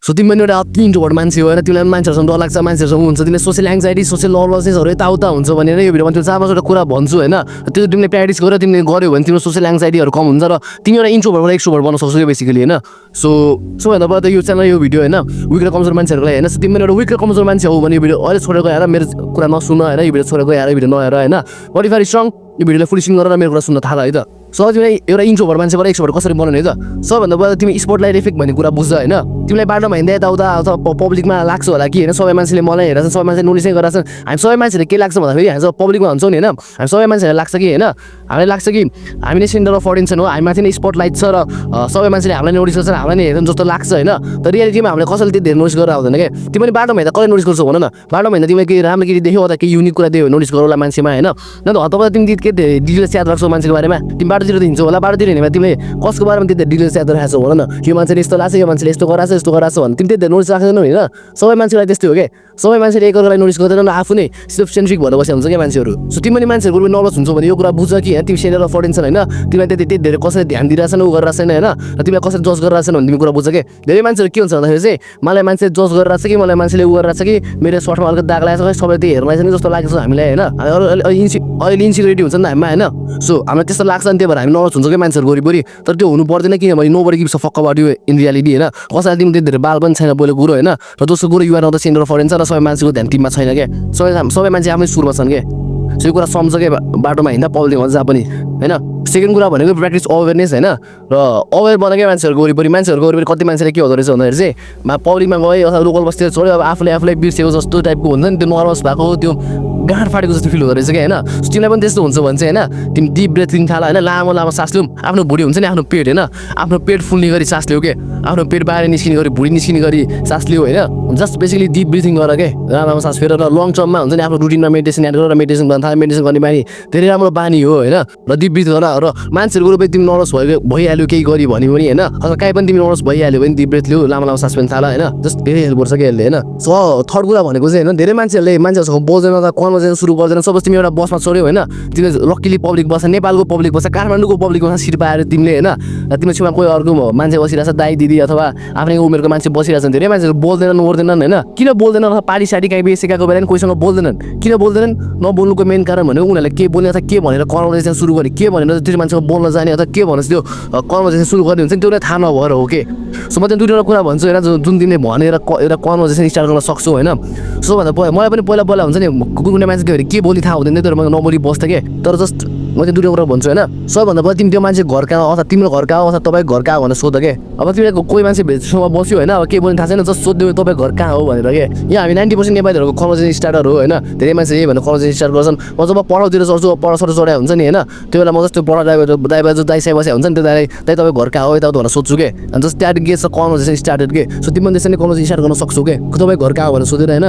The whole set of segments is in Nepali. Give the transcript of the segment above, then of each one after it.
सो तिमी पनि एउटा अति इन्ट्रोभर्ट मान्छे हो होइन, तिमीलाई मान्छेहरूसँग डर लाग्छ, मान्छेहरूसँग हुन्छ, तिमीले सोसियल एङ्जाइटी सोसियल नर्भसनेसहरू यताउता हुन्छ भनेर यो भिडियोमा त्यो 4-5वटा कुरा भन्छु होइन। त्यो तिमीले प्र्याक्टिस गरेर तिमीले गऱ्यो भने तिम्रो सोसियल एङ्जाइटीहरू कम हुन्छ र तिमी एउटा इन्ट्रोभर्टबाट एक्सट्रोभर्ट बन्न सक्छौ बेसिकली होइन। सो सबैभन्दा पहिला त यो च्यानल यो भिडियो होइन विक र कमजोर मान्छेहरूको लागि होइन। तिमी पनि एउटा विक र कमजोर मान्छे हो भने यो भिडियो अहिले छोडेर गएर मेरो कुरा नसुन होइन, यो भिडियो छोडेर गएर यो भिडियो नहेर होइन। बट इफ आर स्ट्रङ यो भिडियोलाई फुल स्क्रिन गरेर मेरो कुरा सुन्न थाल है त। सो तिमीलाई एउटा इन्ट्रोभर्ट मान्छेबाट एक्सट्रोभर्ट कसरी बनाउने है त। सबैभन्दा पहिला तिमी स्पटलाइट इफेक्ट भन्ने कुरा बुझ्छ होइन। तिमीलाई बाटोमा हिँड्दा यताउता अथवा पब्लिकमा लाग्छ होला कि होइन सबै मान्छेले मलाई हेरेर सबै मान्छे नोटिसै गरेर छन्। हामी सबै मान्छेले के लाग्छ भन्दाखेरि हामी जब पब्लिकमा हुन्छौँ नि होइन, हामी सबै मान्छेलाई लाग्छ कि होइन, हामीलाई लाग्छ कि हामी नै सेन्टर अफ अटेन्सन हो, हामी माथि नै स्पटलाइट छ र सबै मान्छेले हामीलाई नोटिस गर्छन्, हामीलाई नै हेर्छन् जस्तो लाग्छ होइन। तर रियालिटीमा हामीले कसैले त्यो धेरै नोटिस गरेर आउँदैन क्या। तिमी पनि बाटोमा हिँड्दा कसले नोटिस गर्छौ भन न। बाटोमा हिँड्दा तिमीले केही राम्रो केही देख्यौ अथवा केही युनिक कुरा देख्यौ नोटिस गरौँला मान्छेमा होइन। तपाईँ तिमी के डिटेल्स याद राख्छौ मान्छेको बारेमा। तिमी बाटोतिर त हिँड्छौ होला, बाटोतिर हिँडेमा तिमीले कसको बारेमा त्यति डिटेल्स याद राखेको छौ भन न। यो मान्छेले यस्तो लाग्छ, यो मान्छेले यस्तो गराएको छ, यस्तो गराएको छ भने तिमी त्यति नोटिस राख्दैनौ होइन। सबै मान्छेलाई त्यस्तै हो क्या, सबै मान्छेले एकअर्कालाई नोटिस गर्दैनन् र आफू नै सेल्फ सेन्ट्रिक भएर बसेको हुन्छ क्या मान्छेहरू। सो तिमी पनि मान्छेहरूको रूपमा नर्भस हुन्छौ भने यो कुरा बुझ कि तिमी सेन्टर अफ अटेन्सन होइन, तिमीलाई त्यति धेरै कसैले ध्यान दिइरहेछन् ऊ गरिरहेको छैन होइन, र तिमीलाई कसैले जज गरिरहेको छैन भने तिमी कुरा बुझ क्या। धेरै मान्छेहरू के हुन्छ भन्दाखेरि चाहिँ मलाई मान्छे जज गरिरहेको छ कि मलाई मान्छेले ऊ गरिरहेको छ कि मेरो सर्टमा अलिकति दाग लागेको छ, सबैले त्यो हेर्न जस्तो लागेको छ हामीलाई होइन। अहिले इन्सिक्युरिटी हुन्छ नि त हामीमा होइन। सो हामीलाई त्यस्तो लाग्छ नि, त्यही भएर हामी नर्भस हुन्छ क्या मान्छेहरू वरिपरि। तर त्यो हुनु पर्दैन किनभने nobody gives a fuck about you in reality होइन। कसैलाई तिमी त्यति धेरै बाल पनि छैन पहिलो कुरो होइन, र दोस्रो कुरो you're not the centre of attention र सबै मान्छेको ध्यान तिमीमा छैन क्या। सबै मान्छे आफ्नै सुरमा छन् क्या। सो यो कुरा सम्झ क्या बाटोमा हिँड्दा पब्लिकमा जहाँ पनि होइन। सेकेन्ड कुरा भनेको प्र्याक्टिस अवेरनेस होइन, र अवेर बन क्या मान्छेहरूको वरिपरि कति मान्छेले के हुँदो रहेछ भन्दाखेरि चाहिँ पब्लिकमा गयो अथवा लोकल बस्तीतिर छोड्यो अब आफूलाई बिर्सेको जस्तो टाइपको हुन्छ नि, त्यो नर्भस भएको त्यो गाँड फाटेको जस्तो फिल हुँदो रहेछ क्या होइन। तिमीलाई पनि त्यस्तो हुन्छ भने चाहिँ होइन तिमी डिप ब्रेथ लिन थाल होइन, लामो लामो सास लिउँ। आफ्नो भुँडी हुन्छ नि आफ्नो पेट होइन, आफ्नो पेट फुल्ने गरी सास लिऊ के, आफ्नो पेट बाहिर निस्किने गरी भुँडी निस्किने गरी सास लिऊ होइन। जस्ट बेसिकली डिप ब्रिथिङ गर के, लामो सास फेरेर र लङ टर्ममा हुन्छ नि आफ्नो रुटिनमा मेडिटेसन एड गरेर मेडिटेसन गर्न थाल्यो। मेडिटेसन गर्ने बानी धेरै राम्रो बानी हो होइन, र डिप ब्रिथ गर। र मान्छेहरूको रूपमा तिमी नर्भस भइहाल्यो केही गरी भन्यो भने होइन, अथवा काहीँ पनि तिमी नर्भस भइहाल्यो भने डिप ब्रेथ लिऊ, लामो लामो सास पनि थाल होइन। जस्ट धेरै हेल्प गर्छ क्या यसले होइन। सो थर्ड कुरा भनेको चाहिँ होइन धेरै मान्छेहरूसँग बोल्दैन अथवा कन्भर्सेसन सुरु गर्दैन। सपोज तिमी एउटा बसमा चढ्यौ होइन, तिमीले लक्कीली पब्लिक बस्छ, नेपालको पब्लिक बस्छ, काठमाडौँको पब्लिक बस्छ सिट पाएर तिमीले होइन, र तिम्रो छेउमा कोही अर्को मान्छे बसिरहेछ दाइ दिदी अथवा आफ्नै उमेरको मान्छे बसिरहेछन्। धेरै मान्छेहरू बोल्दैनन् होइन। किन बोल्दैनन् अथवा पार्टी साडी काहीँ बेसेकाको बेला कोहीसँग बोल्दैनन्। किन बोल्दैनन्? नबोल्नुको मेन कारण भनेको उनीहरूले के बोल्ने अथवा के भनेर कन्भर्सेसन सुरु गर्ने, के भनेर त्यो मान्छेको बोल्न जाने अथवा के भनेर त्यो कन्भर्सेसन सुरु गर्ने हुन्छ नि, त्यो थाहा नभएर हो कि। सो म चाहिँ दुईवटा कुरा भन्छु होइन जुन तिमीले भनेर एउटा कन्भर्सेसन स्टार्ट गर्न सक्छौ होइन। सो भन्दा मलाई पनि पहिला हुन्छ नि कुनै मान्छे के बोली थाहा हुँदैन, तर म नबोली बस्थेँ क्या। तर जस्ट म चाहिँ दुईवटा कुरा भन्छु होइन। सबभन्दा पहिला तिमी त्यो मान्छे घर कहाँ अथवा तिम्रो घर कहाँ अथवा तपाईँ घर कहाँ भनेर सोध क्या। अब तिमीलाई कोही मान्छे भेजसँग बस्यो होइन, अब के बोल्नु थाहा छैन, जस्ट सोध्यो तपाईँ घर कहाँ हो भनेर क्या। यहाँ हामी 90% नेपालीहरूको कन्भर्सेसन स्टार्टर हो होइन। धेरै मान्छे यही भनेर कन्भर्सेसन स्टार्ट गर्छन्। म जब पढाउतिर चढ्छु पढासरो चढाइ हुन्छ नि होइन, त्यो बेला म जस्तो पढा दाइ बसेको हुन्छ नि, त्यो दाइ तपाईँ घर कहाँ हो यताउता भनेर सोध्छु क्या। अनि just that gets a conversation started के। सो तिमी पनि त्यसरी कन्भर्सेसन स्टार्ट गर्न सक्छौ क्या, तपाईँ घर कहाँ हो भनेर सोधेर होइन।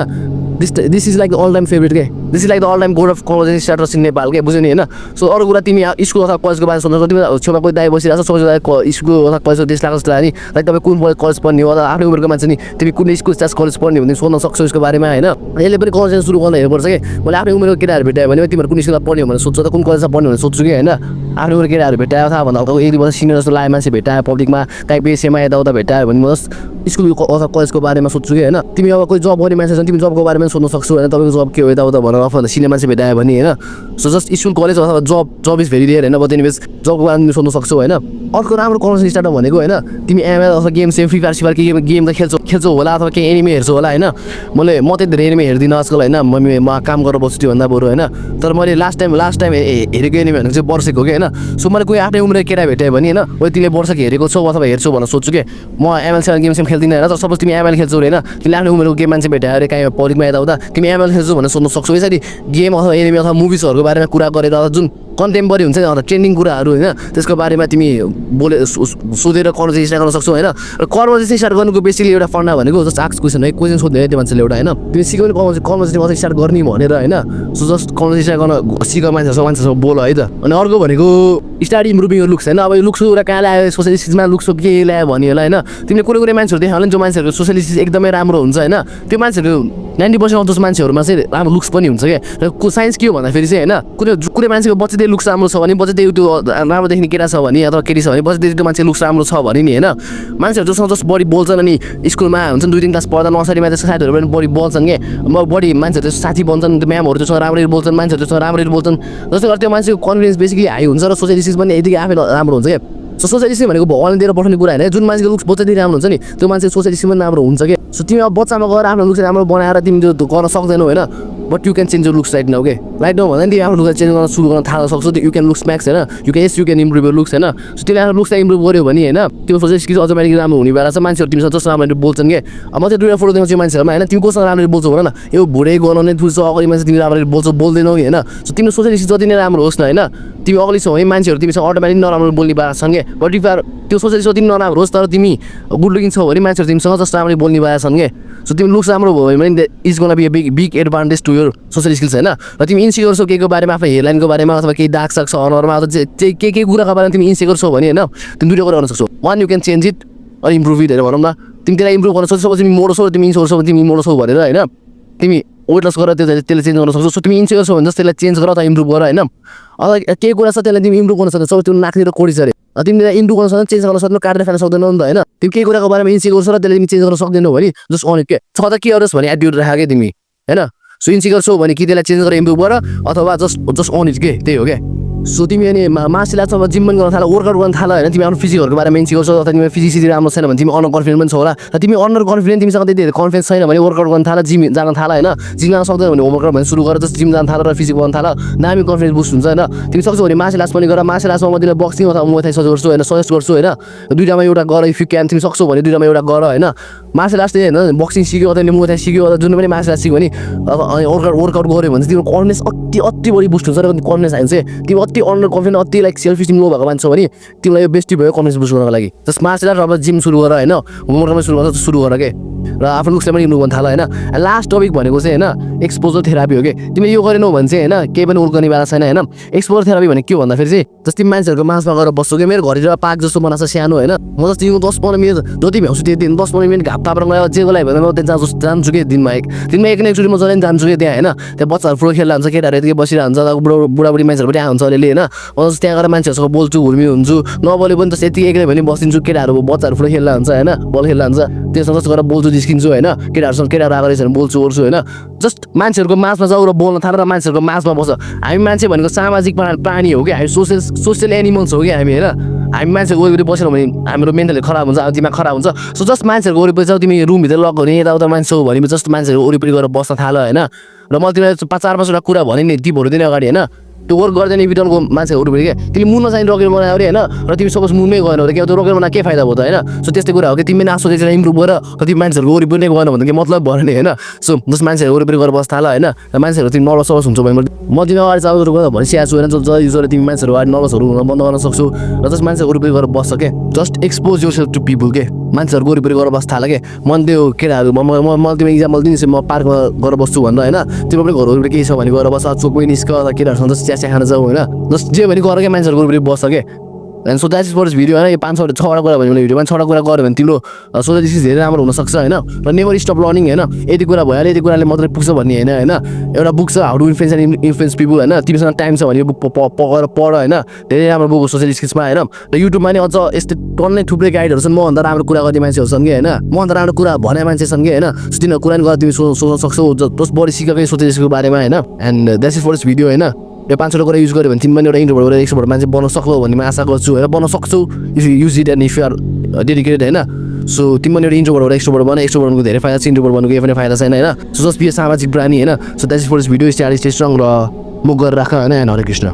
This is like the all time favourite के, this is like the all time god of conversation starters in Nepal के, बुझ्यो नि होइन। सो अरू कुरा तिमी स्कुल अथवा कलेजको बारेमा सोध्नु, तिमी छेउमा कोही दाइ बसिरहेको छ, सोच्यो स्कुल अथवा कलेजको देश लाग्छ जस्तो लाग्यो नि, लाइक तपाईँ कुन कलेज पढ्ने हो अथवा आफ्नै उमेरको मान्छे नि तिमी कुन स्कुल कलेज पढ्ने भने सोध्न सक्छौ यसको बारेमा होइन। यसले पनि कन्भर्सेसन सुरु गर्न हेर्नुपर्छ कि मैले आफ्नै उमेरको केटाहरू भेटायो भने तिमीहरू कुन स्कुलमा पढ्ने भनेर सोध्छु, कुन कलेजमा पढ्ने भनेर सोध्छु कि होइन। आफ्नै उमेरको केटाहरू भेटायो अथवा भन्दा एक दुई वर्ष सिनियर जस्तो लाग्यो मान्छे भेटायो पब्लिकमा काहीँ बेसेमा यताउता भेटायो भने म जस्ट स्कुल अथवा कलेजको बारेमा सोध्छु कि होइन। तिमी अब कोही जब गर्ने मान्छे छ तिमी जबको बारेमा सोध्न सक्छौ होइन, तपाईँको जब के हो यताउता भनेर अथवा सिनियर मान्छे भेटायो भने होइन। सो जस्ट स्कुल कलेज अथवा जब इज भेरी रेयर होइन, बट एनिवेज जबको बारेमा सोध्न सक्छौ होइन। अर्को राम्रो कन्भर्सेसन स्टार्ट भनेको होइन तिमी एमएल अथवा गेम फ्री फायर के गेम त खेल्छौ होला अथवा केही एनिमे हेर्छौ होला होइन। म त्यही धेरै एनिमे हेर्दिनँ आजकल होइन, म काम गरेर बस्छु त्योभन्दा बरु होइन। तर मैले लास्ट टाइम हेरेको एनिमे भनेको चाहिँ वर्षको हो कि होइन। सो मैले कोही आफ्नै उमेर केटा भेटायो भने होइन, तिमीले वर्षको हेरेको छौ अथवा हेर्छौ भनेर सोध्छु कि म एमएलसँग गेम खेल्दिनँ होइन। सपोज तिमी एमएल खेल्छौ होइन, तिमीले आफ्नै उमेरको गेम मान्छे भेटायो अरे काहीँ पब्लिकमा यताउता तिमी एमएल खेल्छौ भनेर सोध्न सक्छौ। यसरी गेम अथवा एनिमे अथवा मुभिजहरूको बारेमा कुरा गरेर जुन कन्टेम्पोरेरी हुन्छ नि अथवा ट्रेन्डिङ कुराहरू होइन त्यसको बारेमा तिमी सोधेर कन्भर्सेसन स्टार्ट गर्न सक्छौ होइन। र कन्भर्सेसन स्टार्ट गर्नुको बेसिकली एउटा फन्डा भनेको जस्ट आस्क क्वेसन है, क्वेसन सोध्ने है त्यो मान्छेले एउटा होइन। तिमी सिक्यो भने कन्भर्सेसन कसरी स्टार्ट गर्ने भनेर होइन। सो जस्ट कन्भर्सेसन स्टार्ट गर्न सिक मान्छेसँग बोल है त। अनि अर्को भनेको स्टार्ट इम्प्रुभिङ यो लुक्स होइन। अब यो लुक्स एउटा कहाँ ल्यायो सोसियलिस्टमा लुक्स के ल्यायो भन्यो होला होइन। तिमीले कुनै मान्छेहरू देखायो भने जो मान्छेहरूको सोसियलिस्ट एकदमै राम्रो हुन्छ होइन, त्यो मान्छेहरू 90% अफ जस्तो मान्छेहरूमा चाहिँ राम्रो लुक्स पनि हुन्छ क्या। र साइन्स के हो भन्दाखेरि चाहिँ होइन कुनै मान्छेको बच्चादेखि त्यही लुक्स राम्रो छ भने बजेट त्यो राम्रो देख्ने केटा छ भने अथवा केटी छ भने बजेट त्यो मान्छे लुक्स राम्रो छ भने नि होइन मान्छेहरू जससँग जस्ट बढी बोल्छन् अनि स्कुलमा हुन्छ 2-3 क्लास पढ्दा नर्सरीमा त्यसको साथीहरू पनि बढी बोल्छन् के बढी मान्छेहरू त्यसको साथी बन्छन् त्यो म्यामहरू त्योसँग राम्ररी बोल्छन् मान्छेहरू त्योसँग राम्ररी बोल्छन् जस्तै गरी त्यो मान्छेको कन्फिडेन्स बेसिकली हाई हुन्छ र सोसियल स्किल्स पनि यतिकै आफै राम्रो हुन्छ क्या सो सोसियल स्किल भनेको भगवानले दिएर पठाउने कुरा होइन जुन मान्छेको लुक्स बच्चादेखि राम्रो हुन्छ नि त्यो मान्छे सोसियल स्किल पनि राम्रो हुन्छ क्या सो तिमी अब बच्चामा गएर आफ्नो लुक्स राम्रो बनाएर तिमी त्यो गर्न सक्दैनौ होइन but you can change your looks right now के राइट नाउ भन्दा नि तिमी आफ्नो लुक्स चेन्ज गर्न सुरु गर्न थाल्न सक्छौ यु क्यान लुक्स म्याक्स होइन you can improve your looks होइन सो तिमीले आफ्नो लुक्सलाई इम्प्रुभ गर्यो भने होइन त्यो सोसियल स्किल्स अटोमेटिकली राम्रो हुने बेला छ मान्छेहरू तिमीसँग जस्तो राम्ररी बोल्छन् कि म चाहिँ दुईवटा फोटो देखाउँछु मान्छेहरूमा होइन तिमी कोसँग राम्ररी बोल्छौ भन न यो भुँडै गनाउने तुल्छ अगाडि मान्छे तिमी राम्ररी बोल्छौ बोल्दैनौ होइन सो तिम्रो सोसियल स्किल्स जति नै राम्रो होस् न होइन तिमी अगाडि छौ है मान्छेहरू तिमीसँग अटोमेटिक नराम्रो बोल्ने बारा छन् कि बट इफ त्यो सोसियल स्किल्स जति नराम्रो होस् तर तिमी गुड लुकिङ छौ भने मान्छेहरू तिमीसँग जस्तो राम्ररी बोल्ने बारा छन् कि सो तिमी लुक्स राम्रो भयो भने is gonna be a big advantage to your social skills होइन र तिमी इन्सिक्योर छौ केको बारेमा आफ्नो हेयरलाइनको बारेमा अथवा केही दाग साग छ अनुहारमा अथवा के कुराको बारेमा तिमी इन्सिक्योर छौ भने होइन तिमी दुईवटा कुरा गर्न सक्छौ one you can change it अनि इम्प्रुभ इट भनौँ न तिमी त्यसलाई इम्प्रुभ गर्न सक्छौ तिमी मोडो छौ तिमी इन्सिक्योर छौ तिमी मोडो छौ भनेर होइन तिमी वेट लस गरेर त्यसले चेन्ज गर्न सक्छौ सो तिमी इन्सिक्योर छौ भने जस्तो त्यसलाई चेन्ज गर अथवा इम्प्रुभ गर होइन अथवा केही कुरा छ त्यसलाई तिमी इम्प्रुभ गर्न सक्छौ त्यो नाकतिर कोडी छ अरे तिमीले इम्प्रुभ गर्न सक्दैन चेन्ज गर्न सक्दैनौ काटेर फाल्न सक्दैनौ नि त होइन तिमी केही कुराको बारेमा इन्सिक्योर छ र त्यसले तिमी चेन्ज गर्न सक्दैनौ भने जस्ट अन इट के छ त के गरोस् भने एटिट्युड राख के तिमी होइन सो इन्सिक्योर छौ भने कि त्यसलाई चेन्ज गरेर इम्प्रुभ गर अथवा जस्ट अन इट के त्यही हो क्या सो तिमी अनि मार्सल आर्ट्समा जिम पनि गर्न थाल वर्कआउट गर्न थाल होइन तिमी आफ्नो फिजिकहरूको बारेमा इन्सिक्योर छौ अथवा तिमी फिजिक्स राम्रो छैन भने तिमी अन्डर कन्फिडेन्ट पनि छौ होला र तिमी अन्डर कन्फिडेन्ट तिमीसँग त्यति धेरै कन्फिडेन्स छैन भने वर्कआउट गर्न थाल जिम जान थाल होइन जिम जान सक्दैन भने होमवर्कआउट भने सुरु गर जस्तो जिम जान थाल र फिजिक बनाउन थाल दामी कन्फिडेन्स बुस्ट हुन्छ होइन तिमी सक्छौ भने मार्सल आर्ट्स पनि गर मार्सल आर्ट्समा म तिमीलाई बक्सिङ अथवा मुay थाई सजेस्ट गर्छु होइन दुईटामा एउटा गर इफ यु क्यान तिमी सक्छौ भने दुईटामा एउटा गर होइन मार्सल आर्ट्स होइन बक्सिङ सिक्यो अथवा मुay थाई सिक्यो अथवा जुन पनि मार्सल आर्ट्स सिक्यो भने वर्कआउट गऱ्यो भने तिम्रो कन्फिडेन्स अति बढी बुस्ट हुन्छ र कन्फिडेन्स आइन्छ तिमी अति अन्डर कन्फिडेन्ट अति लाइक सेल्फ स्टिम लो भएको मान्छे भने तिमीलाई यो बेस्टी भयो कन्फिडेन्स बुस्ट गर्नको लागि जस्ट मार्सल आर्ट अब जिम सुरु गर होइन होमवर्क पनि सुरु गर के र आफ्नो लुक्सलाई पनि इम्प्रुभ गर्न थाल होइन लास्ट टपिक भनेको चाहिँ होइन एक्सपोजर थेरापी हो कि तिमीले यो गरेनौ भने चाहिँ होइन केही पनि उल्कने बेला छैन होइन एक्सपोजर थेरापी भने के भन्दाखेरि चाहिँ जस्तै मान्छेहरूको मासमा गएर बस्छु कि मेरो घरतिर पार्क जस्तो बनाएको छ सानो होइन म जस्तै यो 10-15 मिनट जति भ्याउँछु त्यो दिन 10-15 मिनट घाप तापेर गयो जे गलायो भने म त्यहाँ जान्छु कि दिनमा एक न एकचोटि म जहिले जान्छु कि त्यहाँ होइन त्यहाँ बच्चाहरू फुटबल खेल्दा हुन्छ केटाहरू यतिकै बसिरहेको हुन्छ बुढाबुढी मान्छेहरू पनि आउँछ अलिअलि होइन म जस्तो त्यहाँ गएर मान्छेहरूसँग बोल्छु घुर्मी हुन्छु नबोले पनि जस्तो यति एक्लै भने बसिदिन्छु केटाहरू बच्चाहरू फुटबल खेल्दा हुन्छ होइन बल खेल्दा हुन्छ त्यससँग जस्तो गरेर बोल्छु जिस्किन्छु होइन केटाहरू आएको रहेछ भने बोल्छु ओर्छु होइन जस्ट मान्छेहरूको मासमा जाऊ र बोल्न थाल र मान्छेहरूको मासमा बस्छ हामी मान्छे भनेको सामाजिक प्राणी हो कि हामी सोसियल एनिमल्स हो कि हामी होइन हामी मान्छेको वरिपरि बसेनौँ भने हाम्रो मेन्टली खराब हुन्छ दिमाग खराब हुन्छ सो जस्ट मान्छेहरूको वरिपरि जाऊ तिमी रुमभित्र लक गर्ने यताउता मान्छे हो भने जस्ट मान्छेहरूको वरिपरि गएर बस्न थाल होइन र म तिमीलाई 4-5वटा कुरा भने नि टिपहरू दिने अगाडि होइन त्यो वर्क गर्दैन बिटनको मान्छेहरू वरिपरि के तिमी मुनमा चाहिँ रोकेर बनायो अरे होइन र तिमी सपोज मुनमै गएन अरे के त्यो रोकेर बनाए के फाइदा भयो त होइन सो त्यस्तै कुरा हो कि तिमी नासो त्यसलाई इम्प्रुभ गर कति मान्छेहरूको वरिपरि नै गएन भने के मतलब भएन नि होइन सो जस्ट मान्छेहरू वरिपरि गएर बस्छ थाल होइन र मान्छेहरू तिमी नर्भस सर्भस हुन्छ भने म तिमी अगाडि चाउहरू गएर भनिसकेको छु होइन जसले तिमी मान्छेहरू अगाडि नर्भसहरू हुन बन्द गर्न सक्छौ र जस्ट मान्छेहरू वरिपरि गएर बस्छ के just expose yourself to people के मान्छेहरू वरिपरि गएर बस्छ थाल के मन त्यो केटाहरू म तिमी इक्जाम्पल दिन्छु म पार्कमा गएर बस्छु भनेर होइन तिम्रो पनि घर वरिपरि केही छ भने गएर बस्छ चोक पनि निस्क केटाहरूसँग जस्तो चिया खान जाऊ होइन जस्ट जे भने गर क्या मान्छेहरू वरिपरि बस्छ के and so that is for this video होइन यो 5-6वटा कुरा भन्यो भने भिडियोमा 6वटा कुरा गऱ्यो भने तिम्रो सोसियल स्किल्स धेरै राम्रो हुनसक्छ होइन र नेभर स्टप लर्निङ होइन यति कुरा भइहाल्यो यति कुराले मात्रै पुग्छ भन्ने होइन होइन एउटा बुक छ हाउ टु इन्फ्लुएन्स पिपल होइन तिमीसँग टाइम छ भने यो बुक पढेर पढ होइन धेरै राम्रो बुक हो सोसियल स्किल्समा होइन र युट्युबमा नि अझ यस्तै टन्नै थुप्रै गाइडहरू छन् मभन्दा राम्रो कुरा गर्ने मान्छेहरू छन् कि होइन मभन्दा राम्रो कुरा भने मान्छे छन् कि होइन सो तिनीहरू कुरा नि गरेर तिमी सोच्न सक्छौ जस बढी सिकेकै सोसियल स्किल्सको बारेमा होइन and that's is for this video होइन यो 5वटा कुरा युज गर्यो भने तिमी पनि एउटा इन्ट्रोभर्ट एक्सट्रोभर्ट मान्छे बन्न सक्छौ भन्ने म आशा गर्छु होइन बन्न सक्छौ if you use it and if you are dedicated होइन सो तिमी पनि एउटा इन्ट्रोभर्ट एक्सट्रोभर्ट बन एक्सट्रोभर्टको धेरै फाइदा छ इन्ट्रोभर्ट बन्नुको केही पनि फाइदा छैन होइन सो जस्ट बी सामाजिक प्राणी होइन so that is for this video stay strong र मुख गरेर राख होइन हरे कृष्ण